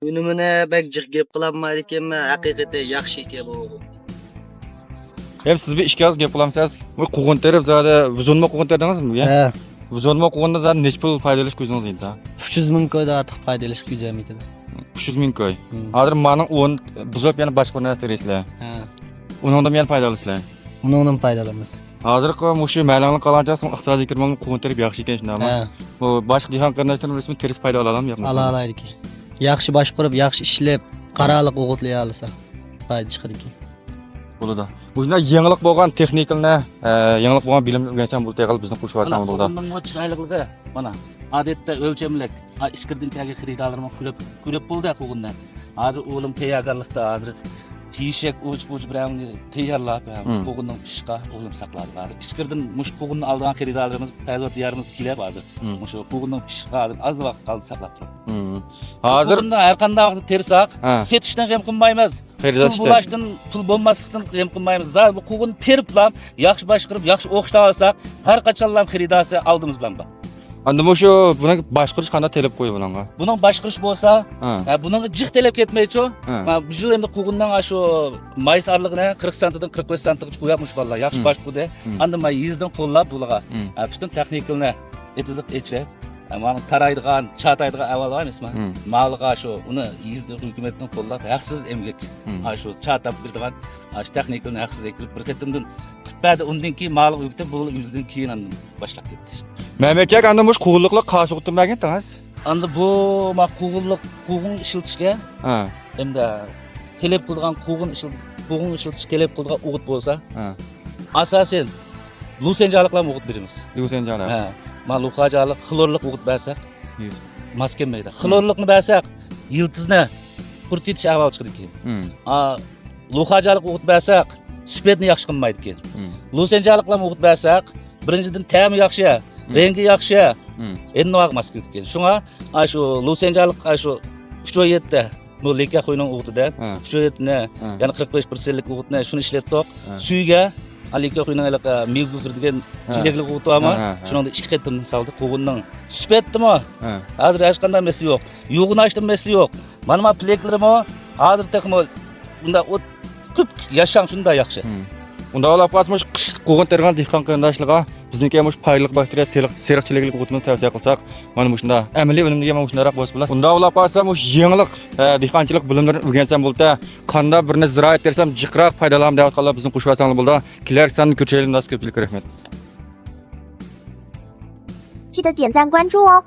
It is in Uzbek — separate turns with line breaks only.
Unumini bak jiq gap qilolmaydi ekanman, haqiqatda yaxshi ekan bu.
Hem siz bir ishga gap qilamiz. Bu quvg'in terib zada vuzonma quvg'in terdingizmi?
Ha,
Vuzonma quvg'inda zada nech pul foydalash ko'zingiz endi?
300 ming ko'ydan ortiq foydalash ko'zamidi.
300 ming ko'y. Hozir meni o'n buzib yana boshqa narsa reyslar.
Ha,
Undan men foydalaysizlar.
undan foydalanamiz.
Hozir shu maylanglik qalanchasi iqtisodiy kirmani quvg'in terib yaxshi ekan shundami?
Ha,
Bu boshqa jahon qarindoshlarning resmi tez foyda olamizmi yo'qmi?
olaylik. Yaxshi boshqarib, yaxshi ishlab, qaraliq o'g'itlay olsa foyda chiqadi ekan.
Bo'ladi. Bu shunday yangilik bo'lgan texnikani, yangilik bo'lgan bilim o'rgansan bu tegil bizni qo'shib olsan bo'ldi.
Bunun bu chiroyligi mana odatda o'lchamlik iskirdan kelgan xaridorlarni ko'rib bo'ldi quvg'indan. Hozir o'g'lim tayyorgarlikda hozir tiyishak uch bilan tayyorlab quvg'inning pishqa o'g'lim saqladi. Hozir iskirdan mush quvg'inni olgan xaridorlarimiz parvat yarimiz kelib hozir. Mush quvg'inning pishqa az vaqt qoldi saqlab turib.
Hozir
har qanday vaqt tersak, setishdan ham qilmaymiz.
xaridorlar
Bulaşdan pul bo'lmaslikdan ham qilmaymiz. Zaten bu quvg'in teriblam, yaxshi boshqarib, yaxshi o'qishdan olsak, har qachonlam xaridorsi oldimiz bilan bor.
endi bu shu buni boshqarish qanday telep qo'yib bunga?
Buning boshqarish bo'lsa, buning jiq telep ketmaychi. Bu yil endi quvg'indan shu maysarligini 40 sentdan 45 sentgacha qo'yapmiz vallahi. Yaxshi boshqardi. Endi men 100 dan qo'llab bularga butun texnikani etizlik echib, mana taraydigan, chataydigan avval emasmi? Malga shu uni 100 dan hukumatdan qo'llab, haqsiz emgak. Shu chatab birdigan, shu texnikani haqsiz ekilib bir qatimdan qitbadi undan keyin malga yukda bu 100 dan keyin endi boshlab ketdi.
Mehmetçak endi mush quvg'inliklar qarshi o'tmagan tangiz.
Endi bu ma quvg'in ishlatishga endi telep qilgan quvg'in ishlatish telep qilgan o'g'it bo'lsa, asosan lusenjaliklar o'g'it beramiz.
Lusenjalar.
Ha, ma luxajalik xlorlik o'g'it bersak, mas kelmaydi. Xlorlikni bersak, yildizni qurtitish avval chiqadi keyin. Luxajalik o'g'it bersak, supetni yaxshi qilmaydi keyin. Lusenjaliklar o'g'it bersak, birinchidan ta'mi yaxshi, rengi yaxshi. Endi vaqmas keldi. Shunga shu lusenjalik shu 3.7 da bu leka qo'yning o'g'itida 3.7 ni, ya'ni 45%lik o'g'itni shuni ishlatdik. Suyga leka qo'yning milgu kirdigan chileklik o'g'it ama shuningda 2 qatimni saldi. Quvg'inning supetdimi? Hozir hech qanday mesli yo'q. Yo'g'inashdan mesli yo'q. Mana men pleklarimi hozir texmo bunda ko'p yashang shunda yaxshi.
Unda olib qasmış qish quvg'in tergan dehqon qarindoshlarga bizniki mush payliq bakteriya seriqchilikli o'g'itni tavsiya qilsak, mana shunda amaliy unumga mana shundaroq bo'lsa bo'ladi. Unda olib qasam mush yangilik dehqonchilik bilimlarini o'rgansam bo'lsa, qanda birini ziroat tersam jiqroq foydalanim deb aytganlar bizni qo'shib olsangiz bo'ldi. Kelar sanni ko'chaylik, nas ko'pchilik rahmat.
记得点赞关注哦。